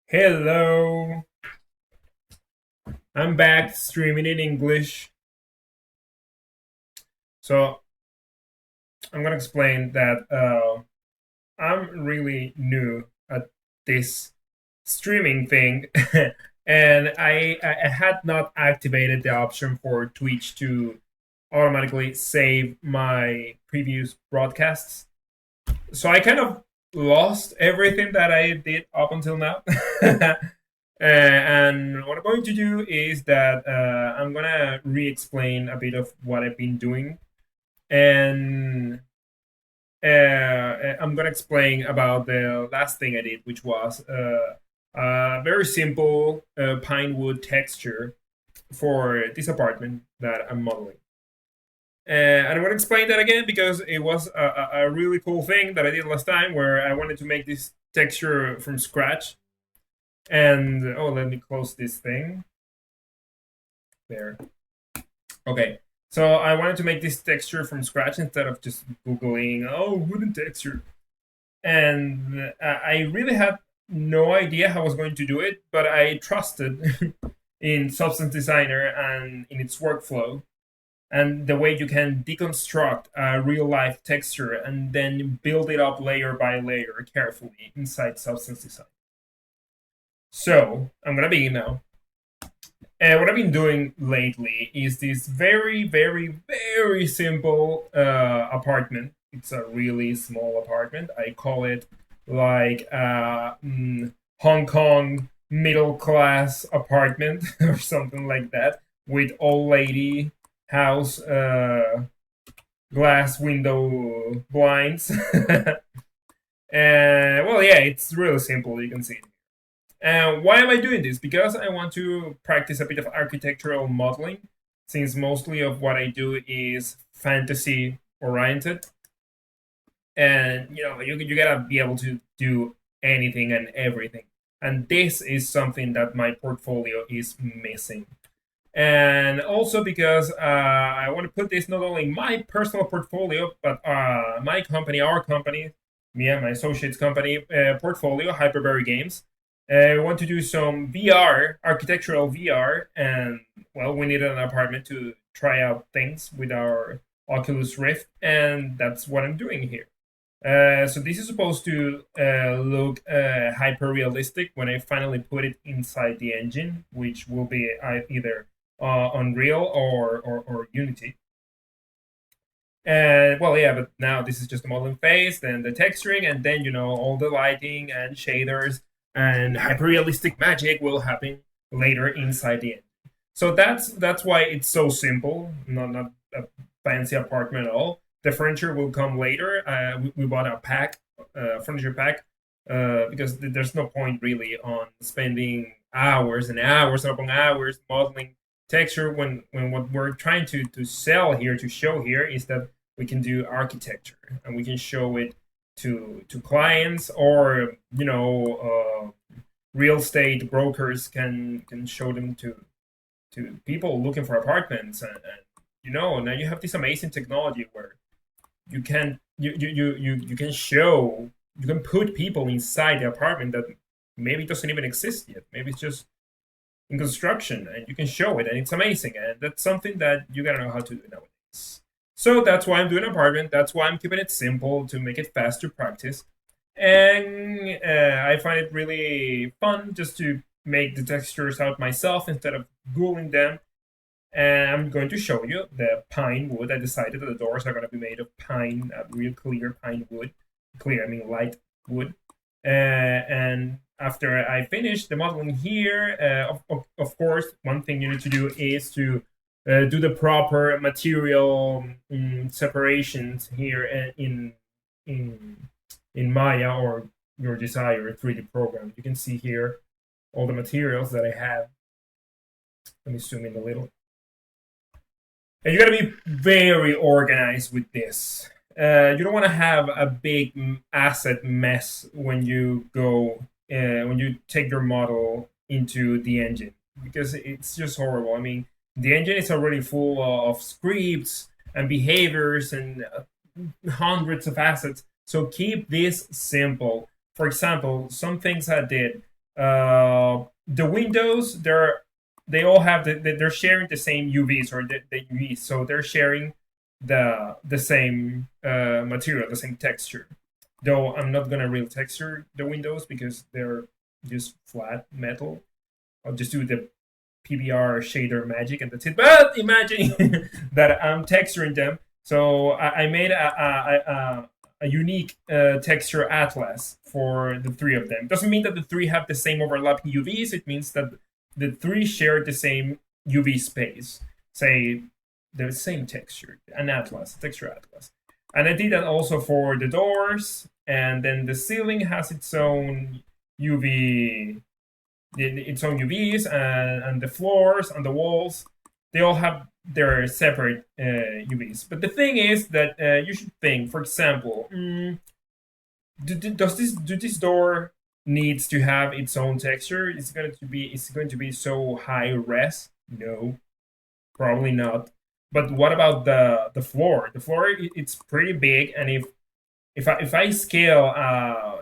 Hello, I'm back streaming in English. So I'm gonna explain that I'm really new at this streaming thing, and I had not activated the option for Twitch to automatically save my previous broadcasts. So I kind of lost everything that I did up until now. And what I'm going to do is that I'm gonna re-explain a bit of what I've been doing, and I'm gonna explain about the last thing I did, which was a very simple pine wood texture for this apartment that I'm modeling. And I want to explain that again because it was a really cool thing that I did last time, where I wanted to make this texture from scratch. And oh, let me close this thing there. Okay, so I wanted to make this texture from scratch instead of just googling wooden texture. And I really had no idea how I was going to do it, but I trusted in Substance Designer and in its workflow, and the way you can deconstruct a real life texture and then build it up layer by layer carefully inside Substance Design. So I'm gonna begin now. What I've been doing lately is this very, very, very simple apartment. It's a really small apartment. I call it like Hong Kong middle class apartment or something like that, with old lady house glass window blinds. And well, yeah, it's really simple. You can see it. And why am I doing this? Because I want to practice a bit of architectural modeling, since mostly of what I do is fantasy oriented. And you gotta be able to do anything and everything. And this is something that my portfolio is missing. And also because I want to put this not only in my personal portfolio, but my company, our company, me and my associates company portfolio, Hyperberry Games. We want to do some VR, architectural VR, and well, we need an apartment to try out things with our Oculus Rift, and that's what I'm doing here. So this is supposed to look hyper realistic when I finally put it inside the engine, which will be either Unreal or Unity. And well, yeah, but now this is just the modeling phase, then the texturing, and then all the lighting and shaders and hyper realistic magic will happen later inside the engine. So that's why it's so simple, not a fancy apartment at all. The furniture will come later. We bought a pack, furniture pack, because there's no point really on spending hours and hours upon hours modeling texture when what we're trying to sell here, to show here, is that we can do architecture and we can show it to clients, or real estate brokers can show them to people looking for apartments. And now you have this amazing technology where you can show, you can put people inside the apartment that maybe doesn't even exist yet. Maybe it's just in construction, and you can show it, and it's amazing. And that's something that you gotta know how to do nowadays. So that's why I'm doing an apartment. That's why I'm keeping it simple to make it fast to practice. And I find it really fun just to make the textures out myself instead of googling them. And I'm going to show you the pine wood. I decided that the doors are going to be made of pine, real clear pine wood. Clear, I mean light wood. And after I finish the modeling here, of course, one thing you need to do is to do the proper material separations here in in Maya or your desired 3D program. You can see here all the materials that I have. Let me zoom in a little. And you got to be very organized with this. You don't want to have a big asset mess when you go when you take your model into the engine, because it's just horrible. I mean, the engine is already full of scripts and behaviors and hundreds of assets. So keep this simple. For example, some things I did. The windows, they all have they're sharing the same UVs or the UVs, so they're sharing the same material, the same texture. Though I'm not gonna real texture the windows because they're just flat metal. I'll just do the PBR shader magic and that's it. But imagine that I'm texturing them. So I made a unique texture atlas for the three of them. Doesn't mean that the three have the same overlapping UVs. It means that the three share the same UV space. Say the same texture, an atlas, texture atlas. And I did that also for the doors, and then the ceiling has its own UV, its own UVs, and the floors and the walls, they all have their separate UVs. But the thing is that you should think, for example, do this door needs to have its own texture? It's going to be so high res? No, probably not. But what about the floor? The floor it's pretty big, and if I scale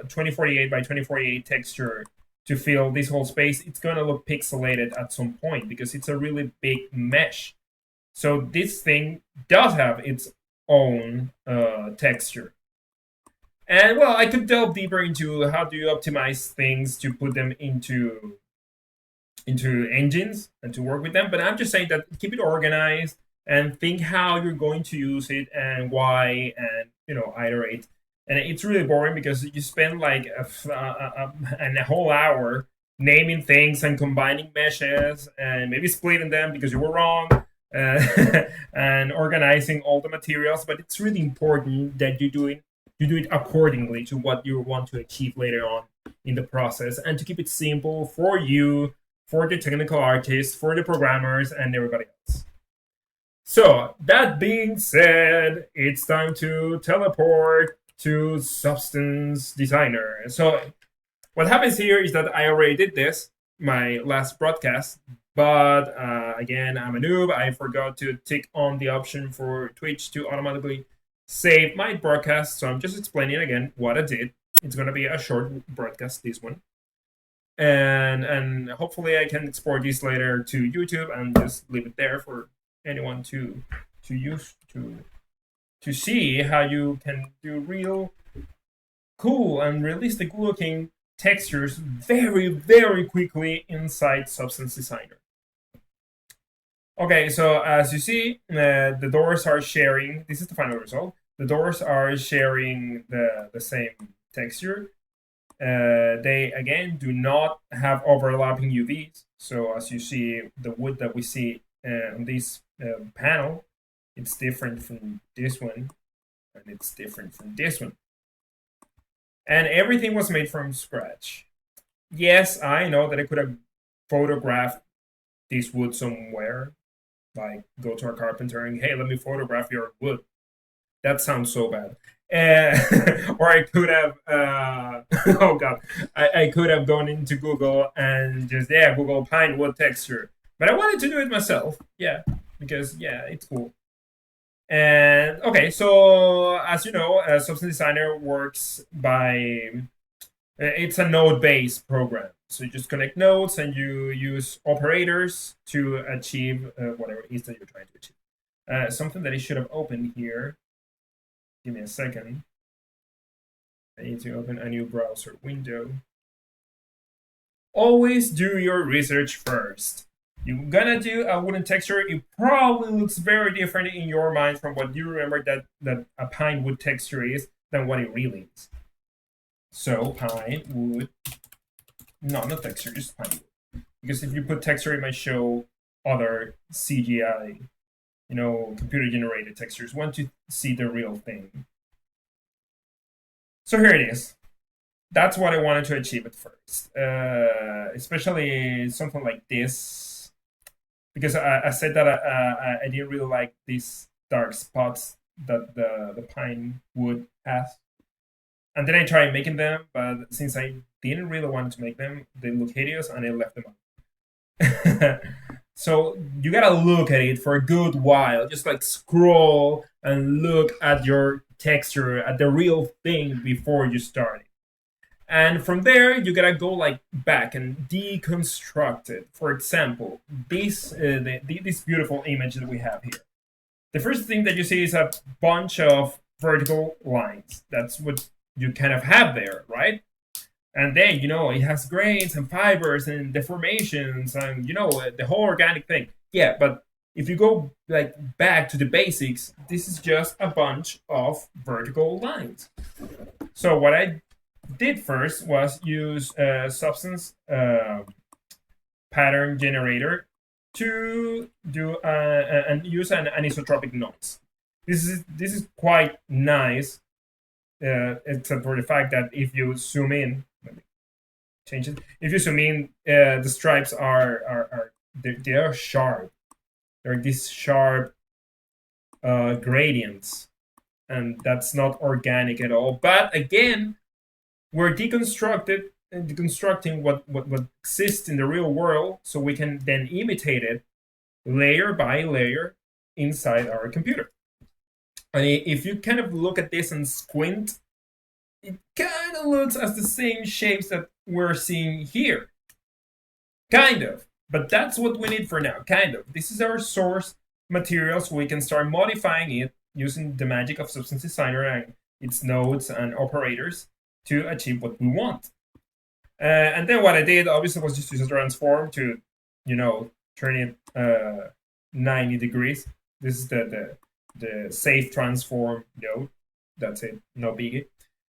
2048 by 2048 texture to fill this whole space, it's gonna look pixelated at some point because it's a really big mesh. So this thing does have its own texture. And well, I could delve deeper into how do you optimize things to put them into engines and to work with them. But I'm just saying that keep it organized and think how you're going to use it and why, and iterate. And it's really boring because you spend like a whole hour naming things and combining meshes and maybe splitting them because you were wrong, and organizing all the materials. But it's really important that you do it accordingly to what you want to achieve later on in the process, and to keep it simple for you, for the technical artists, for the programmers, and everybody else. So, that being said, it's time to teleport to Substance Designer. So, what happens here is that I already did this, my last broadcast, but again, I'm a noob. I forgot to tick on the option for Twitch to automatically save my broadcast. So, I'm just explaining again what I did. It's going to be a short broadcast, this one. And hopefully I can export this later to YouTube and just leave it there for anyone to use to see how you can do real cool and realistic looking textures very, very quickly inside Substance Designer. Okay, so as you see, the doors are sharing, this is the final result. The doors are sharing the same texture. They again do not have overlapping UVs. So as you see, the wood that we see on this panel, it's different from this one, and it's different from this one. And everything was made from scratch. Yes, I know that I could have photographed this wood somewhere, like go to a carpenter and hey, let me photograph your wood. That sounds so bad. Or I could have, oh god, I could have gone into Google and just Google pine wood texture. But I wanted to do it myself, because it's cool. And okay, so as you know, Substance Designer works by it's a node-based program. So you just connect nodes and you use operators to achieve whatever it is that you're trying to achieve. Something that I should have opened here. Give me a second. I need to open a new browser window. Always do your research first. You're gonna do a wooden texture. It probably looks very different in your mind from what you remember that a pine wood texture is than what it really is. So pine wood, no, not texture, just pine wood. Because if you put texture, it might show other CGI, computer generated textures. Want to see the real thing. So here it is. That's what I wanted to achieve at first, especially something like this, because I said that I didn't really like these dark spots that the pine wood has. And then I tried making them, but since I didn't really want to make them, they look hideous, and I left them up. So you gotta look at it for a good while. Just like scroll and look at your texture, at the real thing before you start it. And from there, you gotta go like back and deconstruct it. For example, this beautiful image that we have here. The first thing that you see is a bunch of vertical lines. That's what you kind of have there, right? And then it has grains and fibers and deformations and the whole organic thing. Yeah, but if you go like back to the basics, this is just a bunch of vertical lines. So what I did first was use a substance pattern generator to do and use an anisotropic noise. This is quite nice, except for the fact that if you zoom in, let me change it. If you zoom in, the stripes are they are sharp. They're these sharp gradients, and that's not organic at all. But again, we're deconstructing what exists in the real world, so we can then imitate it layer by layer inside our computer. And if you kind of look at this and squint, it kind of looks as the same shapes that we're seeing here. Kind of. But that's what we need for now. Kind of. This is our source material, so we can start modifying it using the magic of Substance Designer and its nodes and operators to achieve what we want. And then what I did, obviously, was just use a transform to, turn it 90 degrees. This is the safe transform node. That's it. No biggie.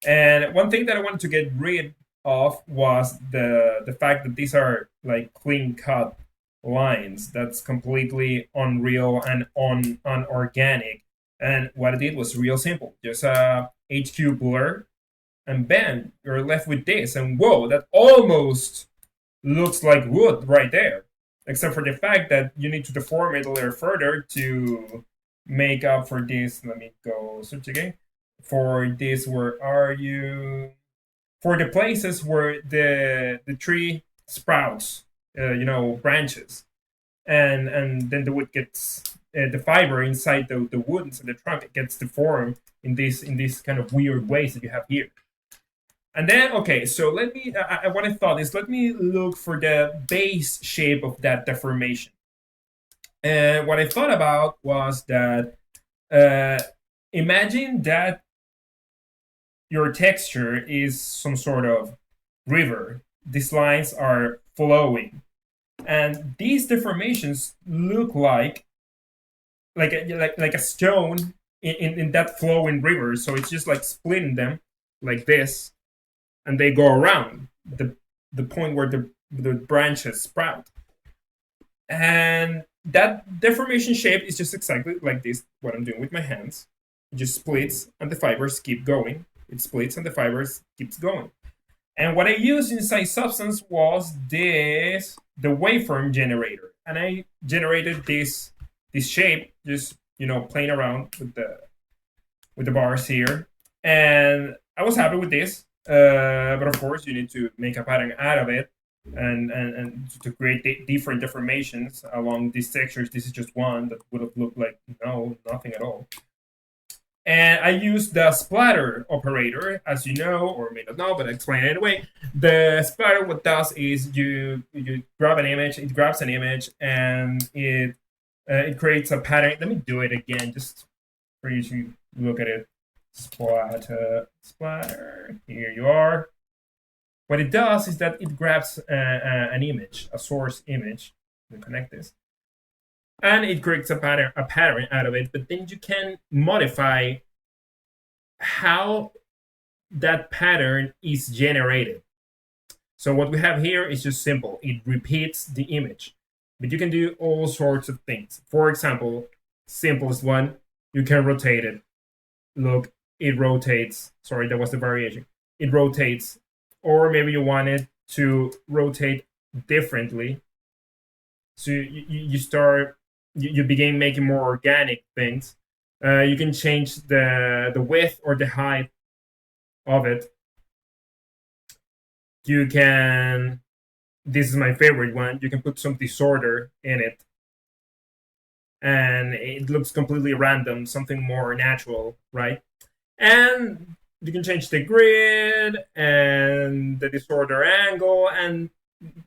And one thing that I wanted to get rid of was the fact that these are like clean cut lines. That's completely unreal and unorganic. And what I did was real simple. Just a HQ blur, and bam, you're left with this. And whoa, that almost looks like wood right there. Except for the fact that you need to deform it a little further to make up for this. Let me go search again. For this, where are you? For the places where the tree sprouts, branches, and then the wood gets the fiber inside the wood, inside the trunk, it gets deformed in this kind of weird ways that you have here. And then, okay, so let me, what I thought is, let me look for the base shape of that deformation. And what I thought about was that, imagine that your texture is some sort of river. These lines are flowing. And these deformations look like a stone in that flowing river. So it's just like splitting them like this, and they go around the point where the branches sprout. And that deformation shape is just exactly like this, what I'm doing with my hands. It just splits and the fibers keep going. It splits and the fibers keeps going. And what I used inside Substance was the waveform generator. And I generated this shape, just playing around with the bars here. And I was happy with this. But of course, you need to make a pattern out of it, and to create different deformations along these textures. This is just one that would have looked like nothing at all. And I use the splatter operator, as you know, or may not know, but I explain it anyway. The splatter, what does is you grab an image, it grabs an image, and it creates a pattern. Let me do it again, just for you to look at it. Splatter. Here you are. What it does is that it grabs an image, a source image. Let me connect this. And it creates a pattern out of it, but then you can modify how that pattern is generated. So what we have here is just simple. It repeats the image, but you can do all sorts of things. For example, simplest one, you can rotate it. Look, it rotates. Sorry, that was the variation. It rotates, or maybe you want it to rotate differently. So you begin making more organic things. You can change the width or the height of it. You can, this is my favorite one, you can put some disorder in it. And it looks completely random, something more natural, right? And you can change the grid and the disorder angle, and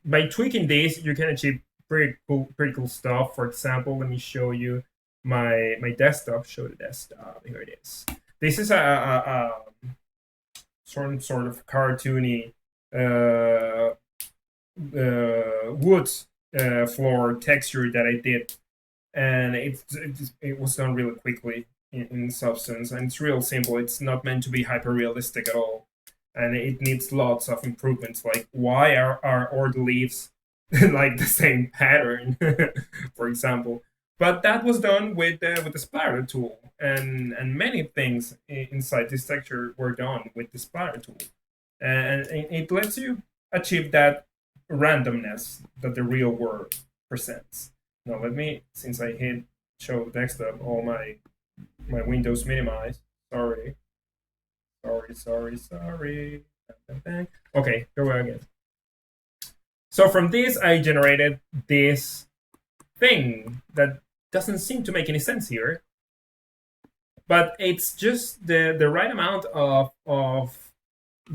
by tweaking this, you can achieve pretty cool stuff. For example, let me show you my desktop. Show the desktop. Here it is. This is a sort of cartoony wood floor texture that I did, and it was done really quickly in substance, and it's real simple. It's not meant to be hyper realistic at all, and it needs lots of improvements. Like, why are all the leaves like the same pattern, for example? But that was done with the splatter tool, and many things inside this texture were done with the splatter tool, and it lets you achieve that randomness that the real world presents. Now let me, since I hit show desktop, all my windows minimized. Sorry. Okay, here we are again. So from this, I generated this thing that doesn't seem to make any sense here, but it's just the right amount of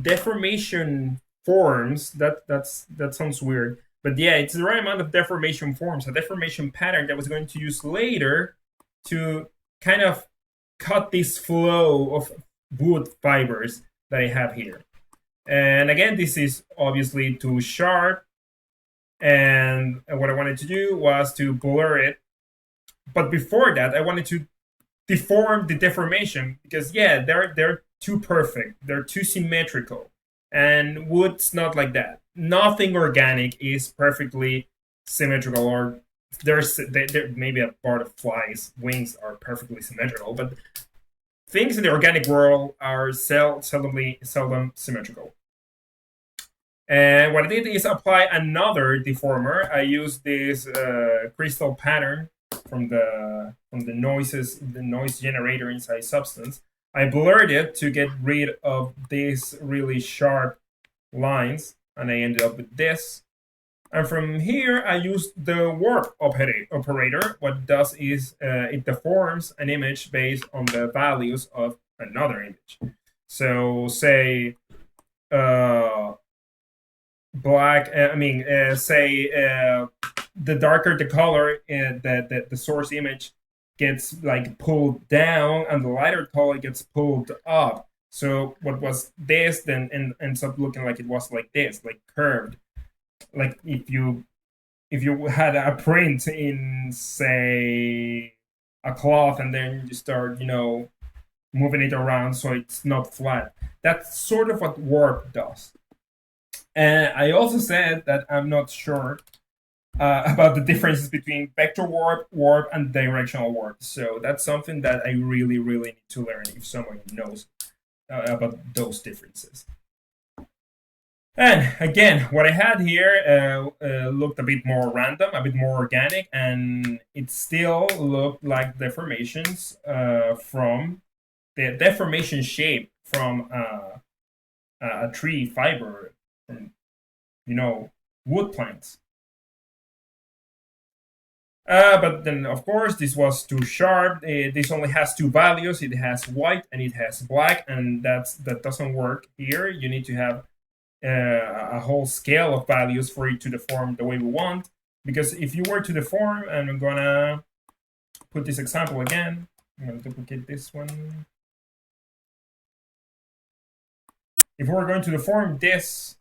deformation forms. That sounds weird, but yeah, it's the right amount of deformation forms, a deformation pattern that I was going to use later to kind of cut this flow of wood fibers that I have here. And again, this is obviously too sharp. And what I wanted to do was to blur it. But before that, I wanted to deform the deformation because, yeah, they're too perfect. They're too symmetrical. And wood's not like that. Nothing organic is perfectly symmetrical, or there's maybe a part of flies' wings are perfectly symmetrical, but things in the organic world are seldom symmetrical. And what I did is apply another deformer. I used this crystal pattern from the noise generator inside Substance. I blurred it to get rid of these really sharp lines, and I ended up with this. And from here, I used the RAWRT operator. What it does is it deforms an image based on the values of another image. So say black, say the darker the color, the source image gets like pulled down, and the lighter color gets pulled up. So what was this then ends up looking like it was like this, like curved. Like if you had a print in, say, a cloth, and then you start moving it around so it's not flat. That's sort of what RAWRT does. And I also said that I'm not sure about the differences between vector warp, and directional warp. So that's something that I really need to learn if someone knows about those differences. And again, what I had here looked a bit more random, a bit more organic, and it still looked like deformations from the deformation shape from a tree fiber, from wood planks. But then, of course, this was too sharp. This only has two values. It has white and it has black, and that doesn't work here. You need to have a whole scale of values for it to deform the way we want. Because if you were to deform, and I'm gonna put this example again. I'm gonna duplicate this one. If we're going to deform this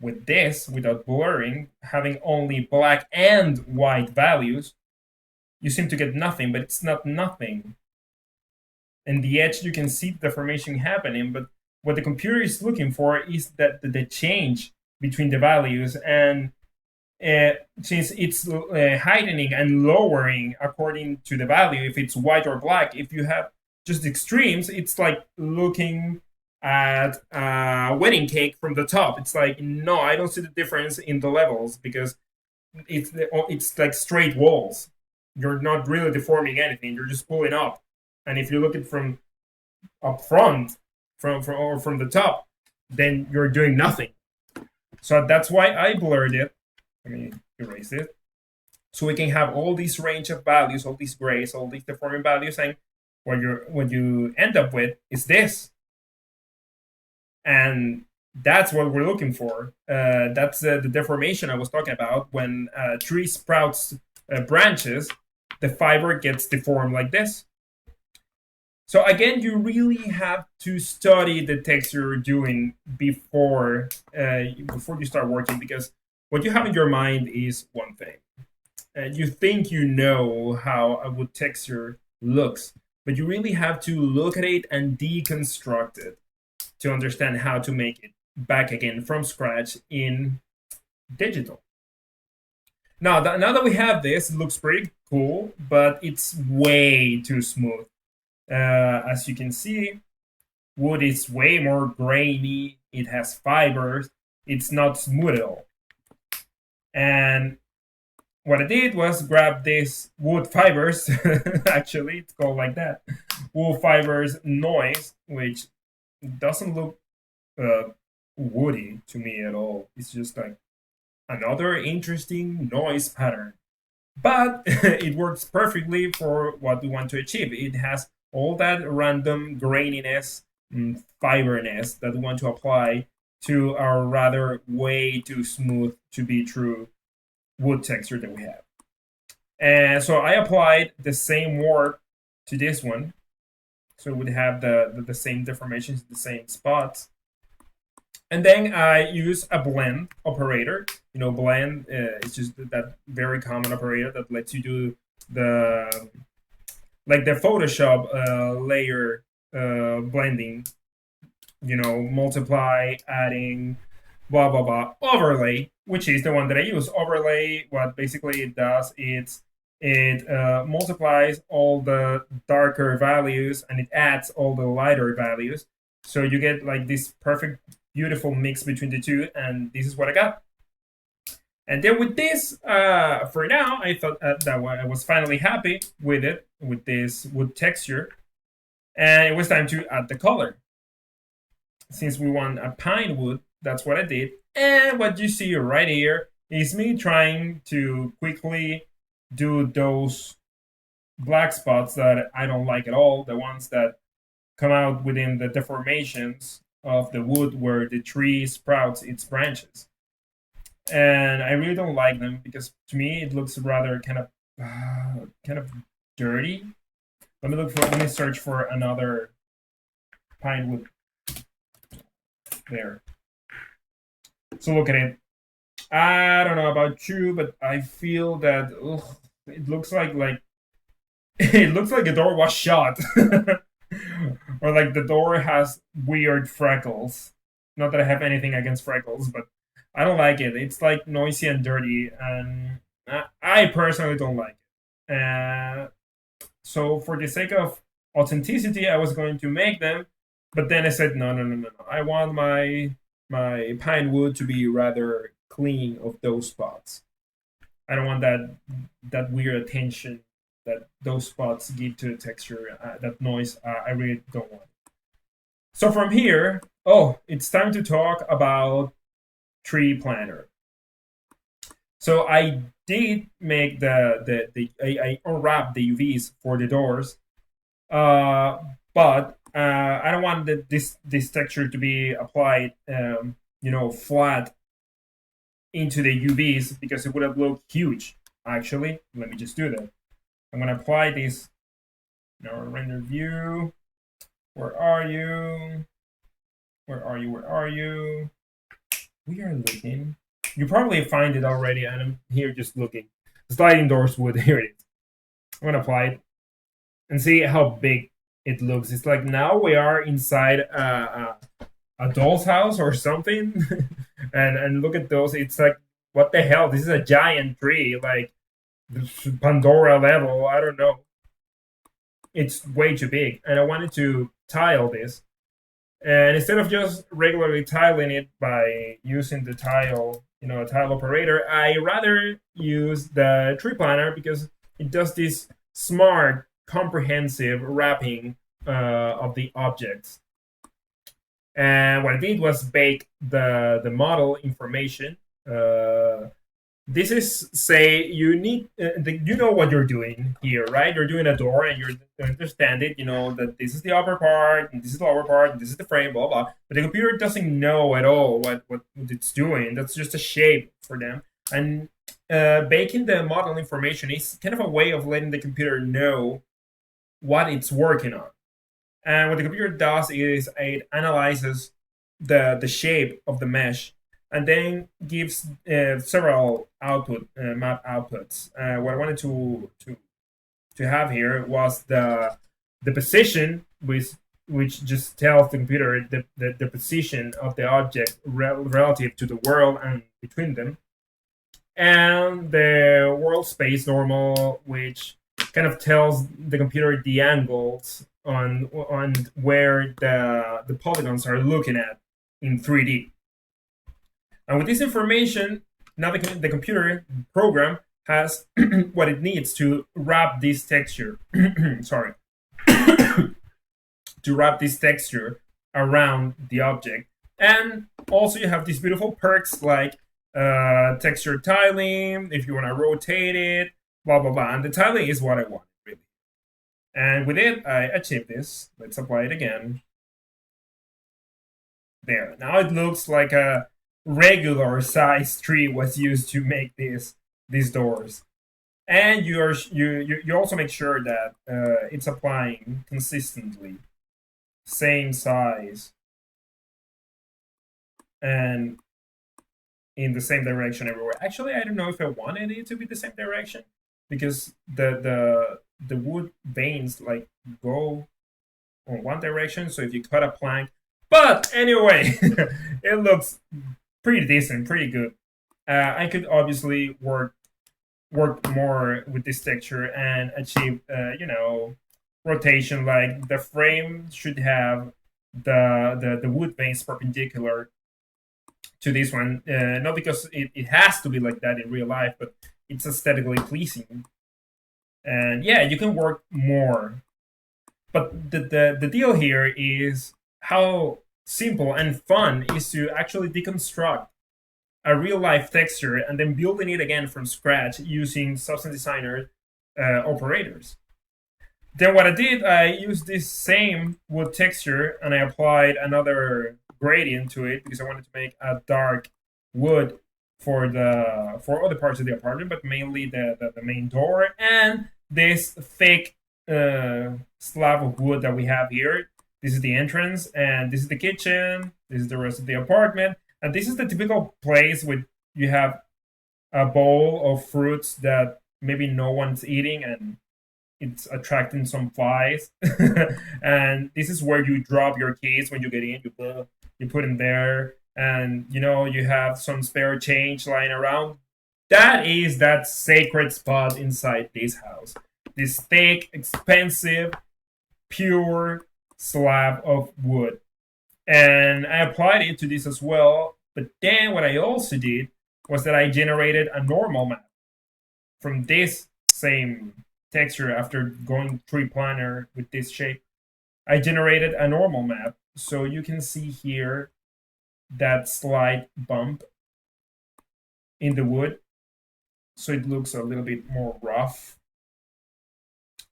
with this without blurring, having only black and white values, you seem to get nothing, but it's not nothing. In the edge, you can see the deformation happening, but what the computer is looking for is that the change between the values, and since it's heightening and lowering according to the value, if it's white or black, if you have just extremes, it's like looking at a wedding cake from the top. It's like, no, I don't see the difference in the levels because it's like straight walls. You're not really deforming anything. You're just pulling up. And if you look at from up front, from the top, then you're doing nothing. So that's why I blurred it. Let me erase it. So we can have all these range of values, all these grays, all these deforming values, and what you end up with is this, and that's what we're looking for. That's the deformation I was talking about. When a tree sprouts branches, the fiber gets deformed like this. So again, you really have to study the text you're doing before you start working, because what you have in your mind is one thing, and you think you know how a wood texture looks, but you really have to look at it and deconstruct it to understand how to make it back again from scratch in digital. Now that we have this, it looks pretty cool, but it's way too smooth. As you can see, wood is way more grainy. It has fibers. It's not smooth at all. And what I did was grab this wood fibers. Actually, it's called like that. Wood fibers noise, which doesn't look uh, woody to me at all. It's just like another interesting noise pattern. But it works perfectly for what we want to achieve. It has all that random graininess, fiberness that we want to apply to our rather way too smooth to be true wood texture that we have. And so I applied the same work to this one. So it would have the same deformations, the same spots. And then I use a blend operator. Blend is just that very common operator that lets you do the the Photoshop layer blending. Multiply, adding, blah blah blah, overlay, which is the one that I use. Overlay, what basically it does, it multiplies all the darker values and it adds all the lighter values. So you get like this perfect, beautiful mix between the two, and this is what I got. And then with this, for now, I thought that I was finally happy with it, with this wood texture, and it was time to add the color. Since we want a pine wood, that's what I did. And what you see right here is me trying to quickly do those black spots that I don't like at all, the ones that come out within the deformations of the wood where the tree sprouts its branches. And I really don't like them because to me it looks rather kind of dirty. Let me search for another pine wood there. So look at it. I don't know about you, but I feel that it looks like it looks like the door was shot. Or like the door has weird freckles. Not that I have anything against freckles, but I don't like it. It's like noisy and dirty, and I personally don't like it. So for the sake of authenticity, I was going to make them, but then I said no, no, no, no, no. I want my pine wood to be rather clean of those spots. I don't want that weird attention that those spots give to the texture, that noise. I really don't want. So from here, it's time to talk about tree planner. So I did make I unwrapped the UVs for the doors, but I don't want this texture to be applied, flat into the UVs because it would have looked huge. Actually, let me just do that. I'm gonna apply this in our render view. Where are you? Where are you? Where are you? We are looking. You probably find it already, and I'm here just looking. Sliding doors wood. Here it is. I'm gonna apply it and see how big it looks. It's like now we are inside a doll's house or something. and look at those. It's like, what the hell? This is a giant tree, like Pandora level. I don't know. It's way too big, and I wanted to tile this. And instead of just regularly tiling it by using the tile, a tile operator, I rather use the tree planner because it does this smart, comprehensive wrapping of the objects. And what I did was bake the model information This is say you need you know what you're doing here, right? You're doing a door and you understand it. You know that this is the upper part and this is the lower part and this is the frame, blah blah. But the computer doesn't know at all what it's doing. That's just a shape for them. And baking the model information is kind of a way of letting the computer know what it's working on. And what the computer does is it analyzes the shape of the mesh and then gives several map outputs. What I wanted to have here was the position which just tells the computer the position of the object relative to the world and between them, and the world space normal, which kind of tells the computer the angles on where the polygons are looking at in 3D. And with this information, now the computer program has what it needs to wrap this texture. Sorry, to wrap this texture around the object. And also you have these beautiful perks like texture tiling, if you want to rotate it, blah blah blah. And the tiling is what I want, really. And with it, I achieved this. Let's apply it again. There. Now it looks like a regular size tree was used to make these doors. And you also make sure that it's applying consistently, same size, and in the same direction everywhere. Actually, I don't know if I wanted it to be the same direction because the wood veins like go on one direction. So if you cut a plank, but anyway, it looks pretty decent, pretty good. I could obviously work more with this texture and achieve, rotation. Like the frame should have the wood veins perpendicular to this one, not because it has to be like that in real life, but it's aesthetically pleasing. And yeah, you can work more. But the deal here is how simple and fun is to actually deconstruct a real life texture and then building it again from scratch using Substance Designer operators. Then what I did, I used this same wood texture and I applied another gradient to it because I wanted to make a dark wood for other parts of the apartment, but mainly the main door and this thick slab of wood that we have here. This is the entrance, and this is the kitchen. This is the rest of the apartment, and this is the typical place where you have a bowl of fruits that maybe no one's eating, and it's attracting some flies. And this is where you drop your keys when you get in. You put them there, and you have some spare change lying around. That is that sacred spot inside this house. This thick, expensive, pure slab of wood. And I applied it to this as well. But then what I also did was that I generated a normal map from this same texture after going tree planner with this shape. I generated a normal map. So you can see here that slight bump in the wood. So it looks a little bit more rough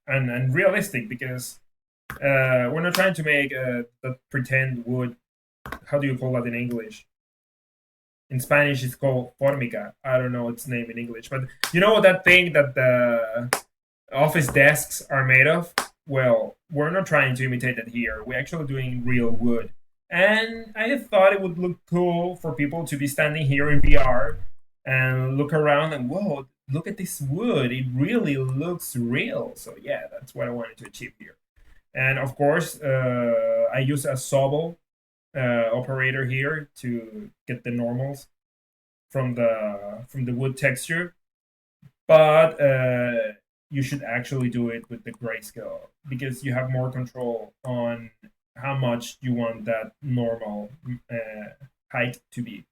and realistic because we're not trying to make that pretend wood. How do you call that in English? In Spanish, it's called formica. I don't know its name in English, but you know that thing that the office desks are made of? Well, we're not trying to imitate that here. We're actually doing real wood. And I thought it would look cool for people to be standing here in VR and look around and, whoa, look at this wood. It really looks real. So yeah, that's what I wanted to achieve here. And of course, I use a Sobel operator here to get the normals from the wood texture. But you should actually do it with the grayscale because you have more control on how much you want that normal height to be.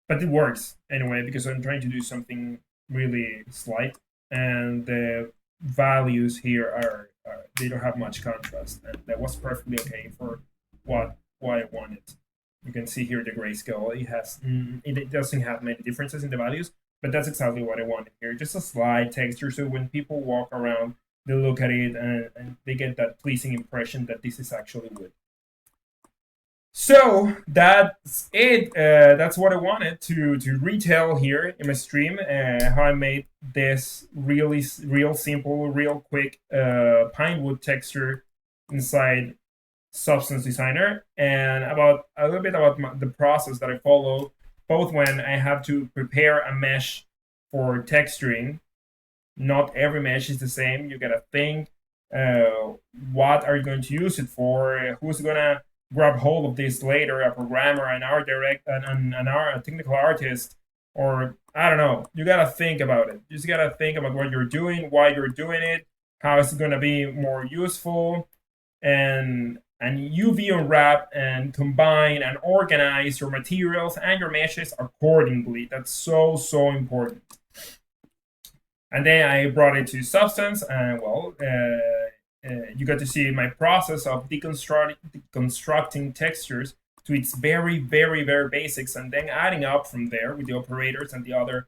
But it works anyway because I'm trying to do something really slight, and the values here are they don't have much contrast, and that was perfectly okay for what I wanted. You can see here the grayscale. It doesn't have many differences in the values, But that's exactly what I wanted here. Just a slight texture, so when people walk around, they look at it and they get that pleasing impression that this is actually wood. So that's it. That's what I wanted to retell here in my stream. How I made this really real simple, real quick pine wood texture inside Substance Designer, and about a little bit about the process that I follow, both when I have to prepare a mesh for texturing. Not every mesh is the same. You gotta think, what are you going to use it for? Who's gonna grab hold of this later? A programmer, an art direct, a technical artist, or I don't know. You gotta think about it. You just gotta think about what you're doing, why you're doing it, how it's gonna be more useful, and UV unwrap and combine and organize your materials and your meshes accordingly. That's so important. And then I brought it to Substance, and you got to see my process of deconstructing textures to its very basics, and then adding up from there with the operators and the other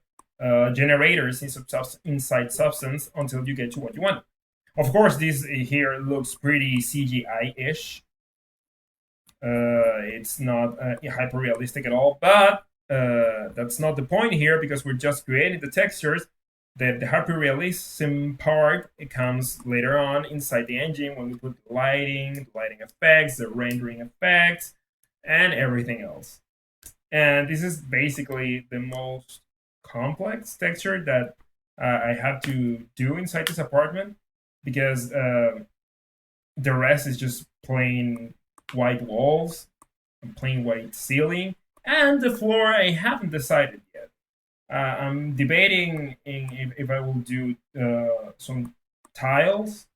generators inside Substance until you get to what you want. Of course, this here looks pretty CGI-ish. It's not hyper realistic at all, but that's not the point here, because we're just creating the textures. The hyper-realism part, it comes later on inside the engine when we put the lighting effects, the rendering effects, and everything else. And this is basically the most complex texture that I have to do inside this apartment, because the rest is just plain white walls, and plain white ceiling, and the floor I haven't decided yet. I'm debating if I will do some tiles,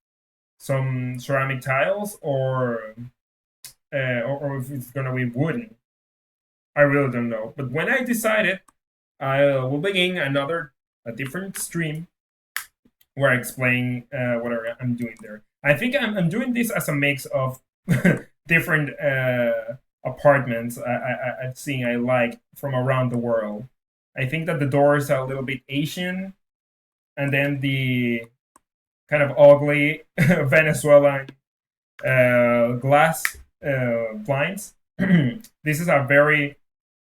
some ceramic tiles, or if it's gonna be wooden. I really don't know. But when I decide it, I will begin a different stream where I explain what I'm doing there. I think I'm doing this as a mix of different apartments I've seen I like from around the world. I think that the doors are a little bit Asian, and then the kind of ugly Venezuelan glass blinds. This is a very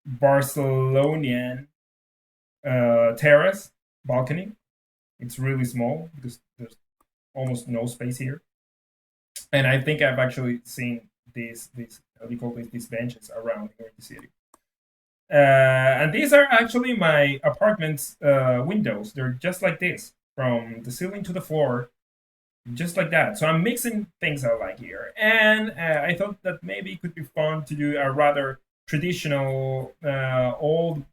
Barcelonian terrace balcony. It's really small because there's almost no space here. And I think I've actually seen these how do you call these benches around here in the city. And these are actually my apartment's windows. They're just like this, from the ceiling to the floor, just like that. So I'm mixing things I like here. And I thought that maybe it could be fun to do a rather traditional, old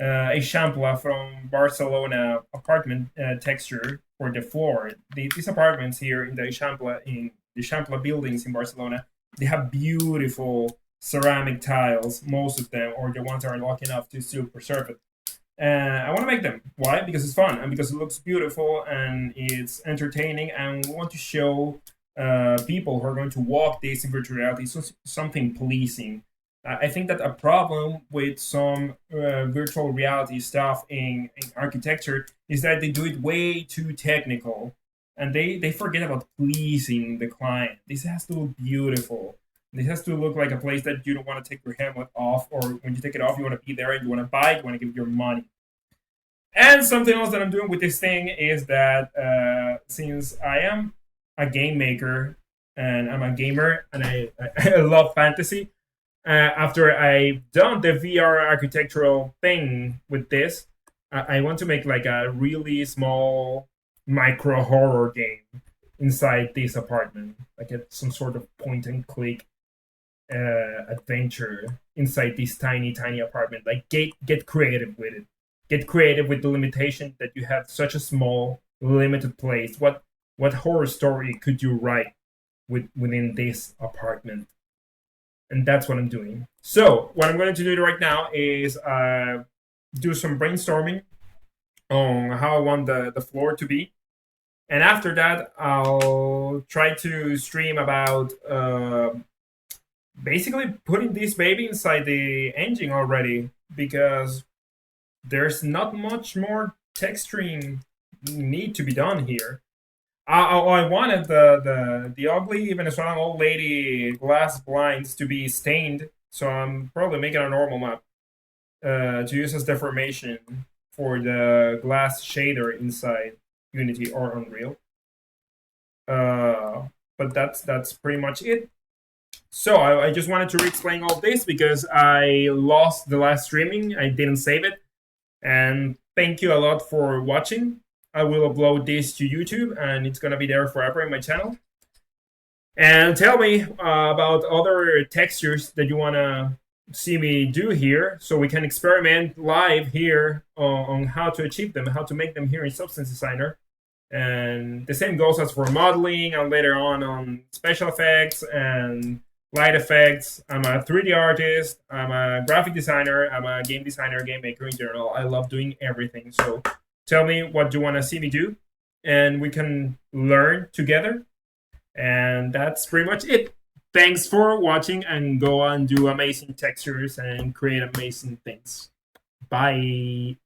Eixample from Barcelona apartment texture for the floor. These apartments here in the Eixample buildings in Barcelona, they have beautiful ceramic tiles, most of them, or the ones that are lucky enough to still preserve it. I want to make them. Why? Because it's fun and because it looks beautiful and it's entertaining, and we want to show people who are going to walk this in virtual reality something pleasing. I think that a problem with some virtual reality stuff in architecture is that they do it way too technical, and they forget about pleasing the client. This has to look beautiful. This has to look like a place that you don't want to take your helmet off, or when you take it off, you want to be there and you want to buy it, you want to give your money. And something else that I'm doing with this thing is that since I am a game maker and I'm a gamer and I love fantasy, after I've done the VR architectural thing with this, I want to make like a really small micro horror game inside this apartment, like some sort of point and click adventure inside this tiny apartment. Like get creative with it. Get creative with the limitation that you have such a small limited place. What horror story could you write within this apartment? And that's what I'm doing. So what I'm going to do right now is do some brainstorming on how I want the floor to be. And after that, I'll try to stream about basically putting this baby inside the engine already, because there's not much more texturing need to be done here. I wanted the ugly Venezuelan old lady glass blinds to be stained, so I'm probably making a normal map to use as deformation for the glass shader inside Unity or Unreal. But that's pretty much it. So I just wanted to re-explain all this because I lost the last streaming. I didn't save it. And thank you a lot for watching. I will upload this to YouTube and it's gonna be there forever in my channel. And tell me about other textures that you wanna see me do here, so we can experiment live here on how to achieve them, how to make them here in Substance Designer. And the same goes as for modeling and later on special effects and light effects. I'm a 3D artist, I'm a graphic designer, I'm a game designer, game maker in general. I love doing everything. So tell me what you want to see me do, and we can learn together. And that's pretty much it. Thanks for watching, and go on do amazing textures and create amazing things. Bye.